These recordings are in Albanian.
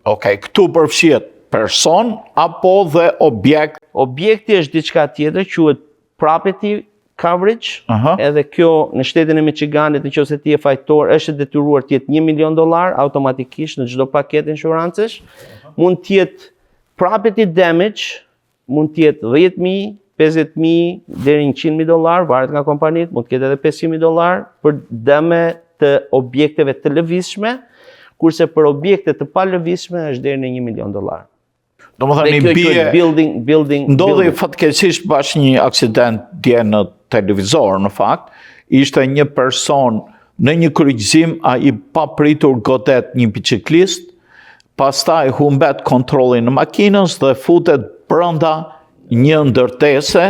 Okej, këtu përfshihet person apo dhe objekt? Objekti është diçka tjetër, quhet property coverage, edhe kjo në shtetin e Michiganit, nëse ti je fajtor, është detyruar të jetë $1 milion automatikisht në çdo paketë inshurancesh. Mund të jetë property damage, mund të jetë $10,000, $50,000 deri në $100,000, varet nga kompanitë, mund të ketë edhe $500,000 për dëme të objekteve të lëvizshme, kurse për objekte të palëvizshme është deri në $1 milion. Domethënë building. Ndodhi fatkeqësisht bashkë një aksident dje në televizor, në fakt, ishte një person në një kryqëzim, ai papritur godet një biciklist, pastaj humbet kontrollin në makinës dhe futet brenda një ndërtese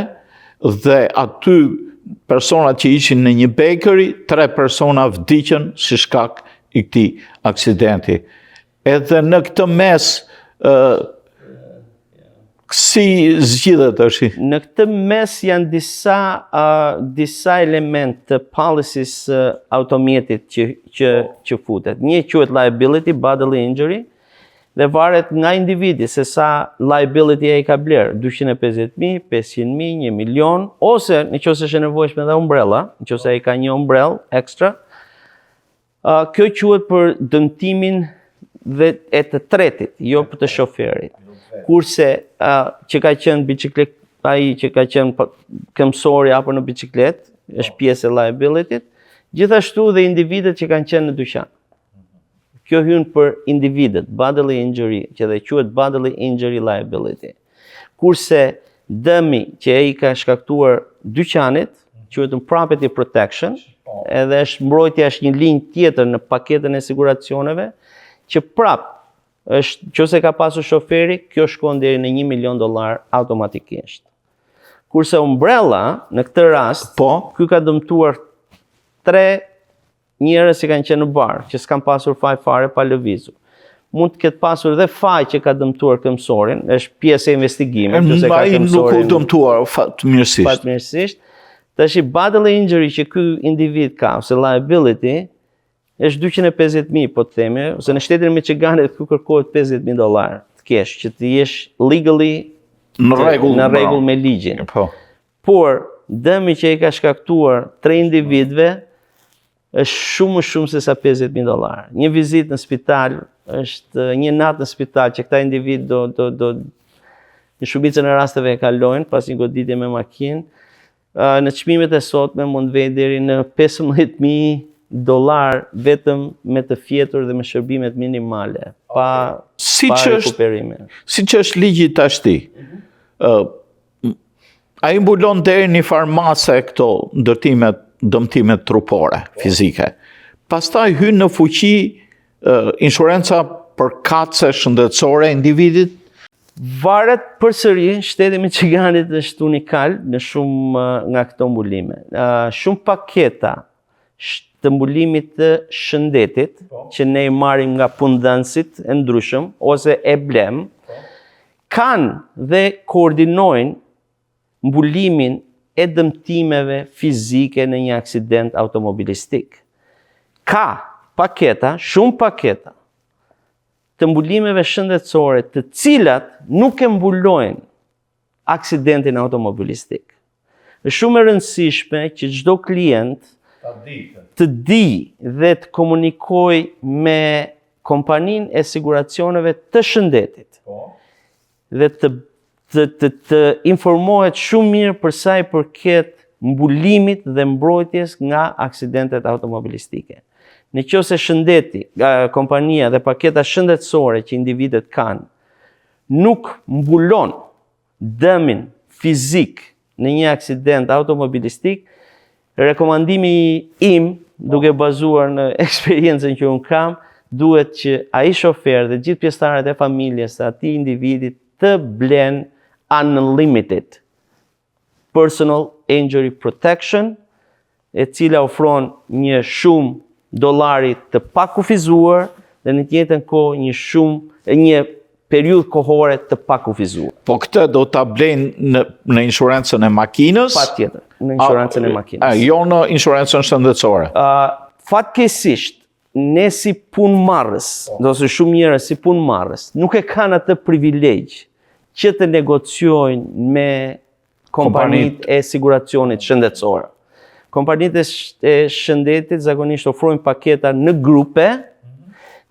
dhe aty personat që ishin në një bakery, 3 persona vdiqën si shkak i këtij aksidenti. Edhe në këtë mes si zgjidhet është? Në këtë mes janë disa element të policies automjetit që futet. Një quhet liability, bodily injury, dhe varet nga individi se sa liability ai ka bler, 250,000, 500,000, $1 milion, ose nëse është e nevojshme edhe umbrella, nëse ai ka një umbrell ekstra. Kjo quhet për dëmtimin e të tretit, jo për të shoferit. Kurse që ka qenë ai që ka qenë këmsori apo në biciklet, është pjesë e liability-t, gjithashtu dhe individet që kanë qenë në dyqan. Kjo hyn për individet, bodily injury, që dhe quhet bodily injury liability. Kurse dëmi që ai ka shkaktuar dyqanit, quhet property protection, edhe mbrojtja është një linjë tjetër në paketën e siguracioneve, që është nëse ka pasur shoferi, kjo shkon deri në $1 milion automatikisht. Kurse umbrella, në këtë rast, ky ka dëmtuar 3 njerëz që kanë qenë në bar, që s'kan pasur faj fare pa lëvizur. Mund të ketë pasur dhe faj që ka dëmtuar këmsorin, është pjesë e investigimit, nëse ka këmsorin. Nuk u dëmtuar fatmirësisht. Fatmirësisht. Tash bodily injury që ky individ ka, ose liability, është 250,000, po të themi, ose në shtetin e Michiganit ku kërkohet $50,000 të kesh, që të jesh legally në rregull me ligjin. Por dëmi që i ka shkaktuar 3 individëve është shumë më shumë se sa $50,000. Një vizitë në spital është një natë në spital që këta individ do në shumicën e rasteve e kalojnë pas një goditje me makinë. Në çmimet e sotme mund vej deri në $15,000 vetëm me të fjetur dhe me shërbimet minimale, pa rekuperime. Siç është ligji tashti, ai mbulon deri në farmase këto dëmtimet trupore, fizike. Pastaj hyn në fuqi inshuranca për katse shëndetësore e individit. Varet përsëri, shteti i Michiganit është unikal në shumë nga këto mbulime. Shumë paketa të mbulimit të shëndetit, që ne i marrim nga punëdhënësit e ndryshëm, ose e blem, kanë dhe koordinojnë mbulimin e dëmtimeve fizike në një aksident automobilistik. Ka paketa, shumë paketa, të mbulimeve shëndetësore të cilat nuk e mbulojnë aksidentin automobilistik. Është shumë e rëndësishme që çdo klient të di dhe të komunikoj me kompaninë e siguracioneve të shëndetit dhe të informohet shumë mirë për sa i përket mbulimit dhe mbrojtjes nga aksidentet automobilistike. Nëse shëndeti, kompania dhe paketa shëndetësore që individet kanë nuk mbulon dëmin fizik në një aksident automobilistik, rekomandimi im, duke bazuar në eksperiencën që unë kam, duhet që ai shofer dhe gjithë pjesëtarët e familjes të atij individi të blen unlimited personal injury protection, e cila ofron një shumë $, të pakufizuar dhe në të njëjtën kohë një periudhë kohore të pakufizuar. Po këtë do ta blejnë në inshurancën e makinës? Patjetër, në inshurancën e makinës. Jo në inshurancën shëndetësore? Fatkeqësisht, ne si punëmarrës, ose shumë njerëz si punëmarrës, nuk e kanë atë privilegj që të negociojnë me kompanitë e siguracionit shëndetësore. Kompanitë e shëndetit zakonisht ofrojnë paketa në grupe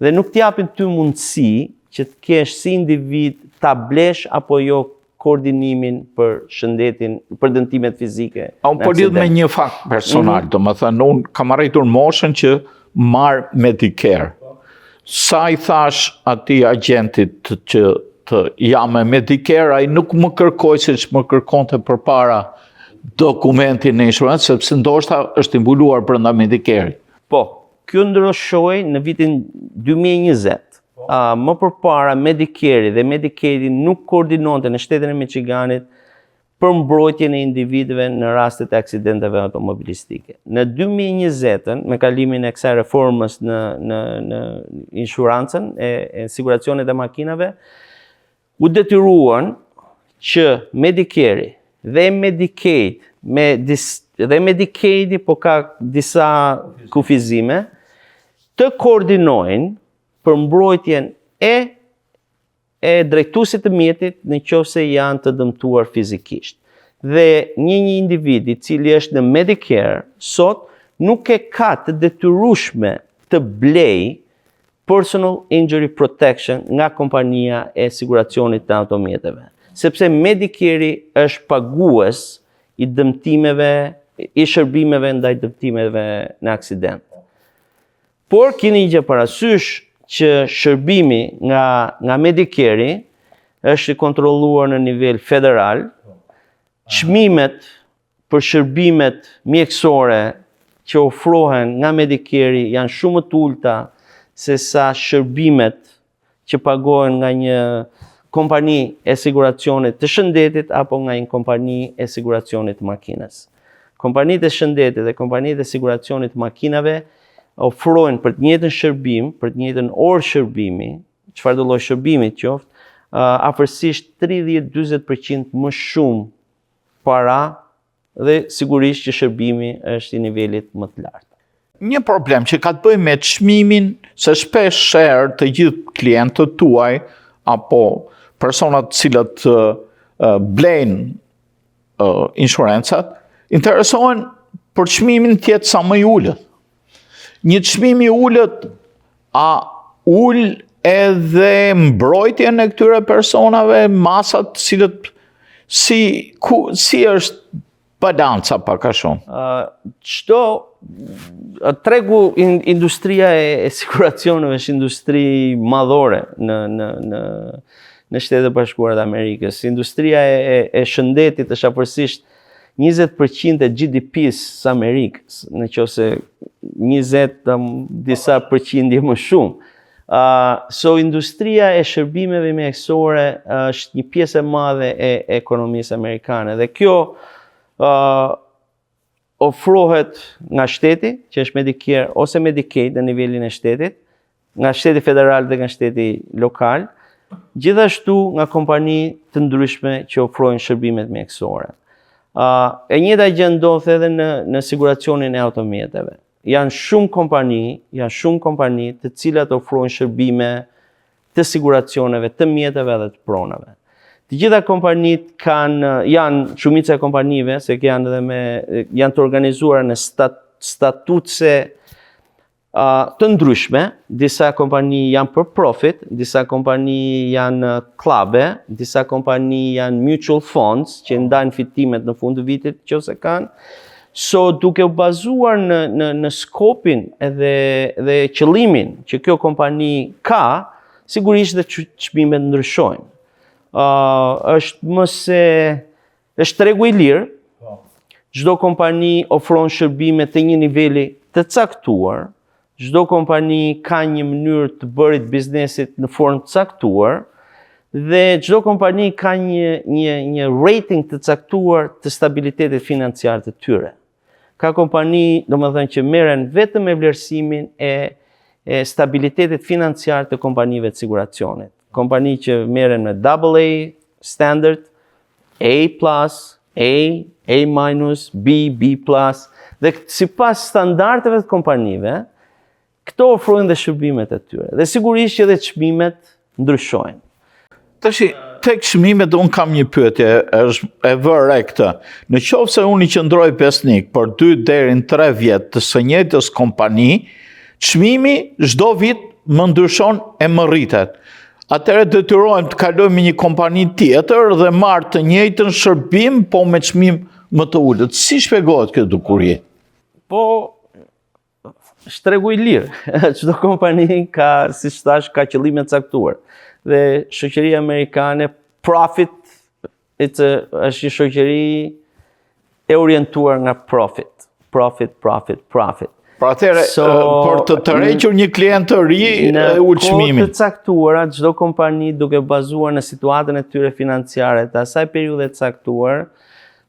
dhe nuk t'japin ty mundësi që të kesh si individ ta blesh apo jo koordinimin për shëndetin, për dëmtimet fizike. Po lidh me një fakt personal, domethënë unë kam arritur moshën që marr Medicare. Sa i thash atij agentit që të jam me Medicare, ai nuk më kërkoi siç më kërkonte përpara dokumentin në inshurancë, sepse ndoshta është i mbuluar brenda Medicare-it. Po, kjo ndryshoi në vitin 2020. Më përpara Medicare dhe Medicaid nuk koordinonte në shtetin e Michiganit për mbrojtjen e individëve në rastet e aksidenteve automobilistike. Në 2020, me kalimin e kësaj reformës në inshurancën e siguracionit e makinave, u detyruan që Medicare dhe Medicaid dhe Medicaidi po ka disa kufizime të koordinojnë për mbrojtjen e drejtuesit të mjetit në qoftë se janë të dëmtuar fizikisht. Dhe një individ i cili është në Medicare sot nuk e ka të detyrueshme të blej personal injury protection nga kompania e siguracionit të automjeteve, sepse Medicare është pagues i dëmtimeve, i shërbimeve ndaj dëmtimeve në aksident. Por keni gjë parasysh që shërbimi nga Medicare është i kontrolluar në nivel federal, çmimet për shërbimet mjekësore që ofrohen nga Medicare janë shumë të ulta se sa shërbimet që pagohen nga një kompani e siguracionit të shëndetit apo nga një kompani e siguracionit të makinës. Kompanitë e shëndetit dhe kompanitë e siguracionit të makinave ofrojnë për të njëjtën shërbim, për të njëjtën orë shërbimi, çfarëdo lloj shërbimi qoftë, afërsisht 30-40% më shumë para dhe sigurisht që shërbimi është i nivelit më të lartë. Një problem që ka të bëjë me çmimin, se shpesh herë të gjithë klientët tuaj apo personat cilët blejnë insurancat, interesohen për çmimin të jetë sa më i ulët. Një çmim i ulët, a ul edhe mbrojtjen e këtyre personave, masat cilët si është balanca pak a shumë? Tregu industria e siguracioneve është industri madhore në Shtetet e Bashkuara të Amerikës. Industria e shëndetit është afërsisht 20% e GDP-s së Amerikës, nëse 20 disa përqindje më shumë. So industria e shërbimeve mjekësore është një pjesë e madhe e ekonomisë amerikane dhe kjo ofrohet nga shteti, që është Medicare ose Medicaid në nivelin e shtetit, nga shteti federal dhe nga shteti lokal, gjithashtu nga kompani të ndryshme që ofrojnë shërbimet mjekësore. E njëjta gjë ndodh edhe në siguracionin e automjeteve. Janë shumë kompani të cilat ofrojnë shërbime të siguracioneve, të mjeteve dhe të pronave. Të gjitha kompanitë shumica e kompanive, se janë të organizuara në statutse të ndryshme, disa kompani janë për profit, disa kompani janë klabe, disa kompani janë mutual funds, që ndajnë fitimet në fund të vitit nëse kanë. So duke u bazuar në skopin dhe qëllimin që kjo kompani ka, sigurisht dhe çmimet ndryshojnë. Është tregu i lirë, çdo kompani ofron shërbime të një niveli të caktuar, çdo kompani ka një mënyrë të bërit biznesit në formë të caktuar dhe çdo kompani ka një rating të caktuar të stabilitetit financiar të tyre. Ka kompani, domethënë, që merren vetëm me vlerësimin e stabilitetit financiar të kompanive të siguracionit. Kompani që merren me AA standard, A+, A-, B+, dhe sipas standardeve të kompanive, këto ofrojnë dhe shërbimet e tyre. Dhe sigurisht që edhe çmimet ndryshojnë. Tashi, tek çmimet unë kam një pyetje, është e vërre këtë. Në qoftë se unë i qëndroj besnik për 2 deri në 3 vjet të së njëjtës kompani, çmimi çdo vit më ndryshon e më rritet. Atëherë detyrohem të kaloj me një kompani tjetër dhe marr të njëjtën shërbim, po me çmim më të ulët. Si shpjegohet kjo dukuri? Po, shtregu i lirë. Çdo kompani ka, siç thash, ka qëllime të caktuar. Dhe shoqëria amerikane, profit, është një shoqëri e orientuar nga profit. Profit. Pra atëherë, për të tërhequr një klient të ri, ul çmimin. Në kohë të caktuara, çdo kompani duke bazuar në situatën e tyre financiare të asaj periudhe të caktuar,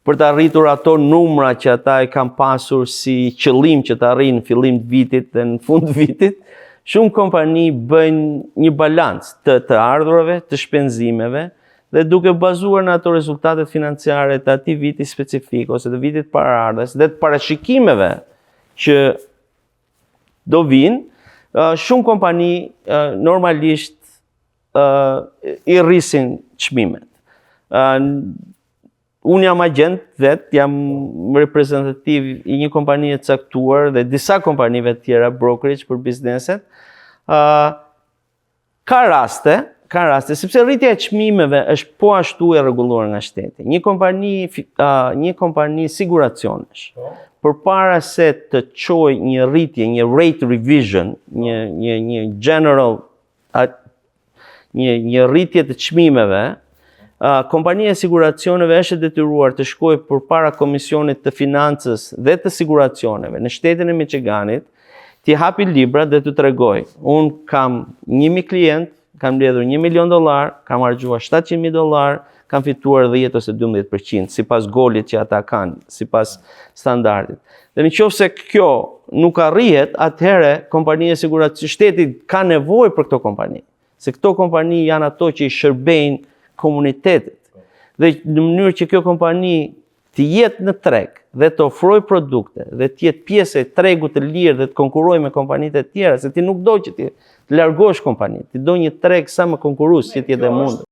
për të arritur ato numra që ata e kanë pasur si qëllim që të arrijnë në fillim të vitit dhe në fund të vitit, shumë kompani bëjnë një balancë të ardhurave, të shpenzimeve, dhe duke bazuar në ato rezultatet financiare të atij viti specifik ose të vitit paraardhës dhe të parashikimeve që do vinë, shumë kompani normalisht i rrisin çmimet. Unë jam agent vetë, jam reprezentativ i një kompanie të caktuar dhe disa kompanive tjera brokerage për bizneset. Ka raste, sepse rritja e çmimeve është po ashtu e rregulluar nga shteti. Një kompani siguracionesh, përpara se të çojë një rritje, një rate revision, një general, një rritje të çmimeve, kompania e siguracioneve është e detyruar të shkojë përpara Komisionit të Financës dhe të Siguracioneve në shtetin e Michiganit, t'i hapi libra dhe t'u tregoj. Unë kam 1.000 klient, kam mbledhur $1 milion, kam harxuar $700.000, kam fituar 10 ose 12% sipas golit që ata kanë, sipas standardit. Dhe nëse kjo nuk arrihet, atëherë kompania e siguracionit, shteti ka nevojë për këto kompani, se këto kompani janë ato që i shërbejnë komunitetit. Dhe në mënyrë që kjo kompani të jetë në treg dhe të ofrojë produkte dhe të jetë pjesë e tregut të lirë dhe të konkurojë me kompanitë e tjera, se ti nuk do që ti të largosh kompanitë, ti do një treg sa më konkurrues që ti jetë e mundur.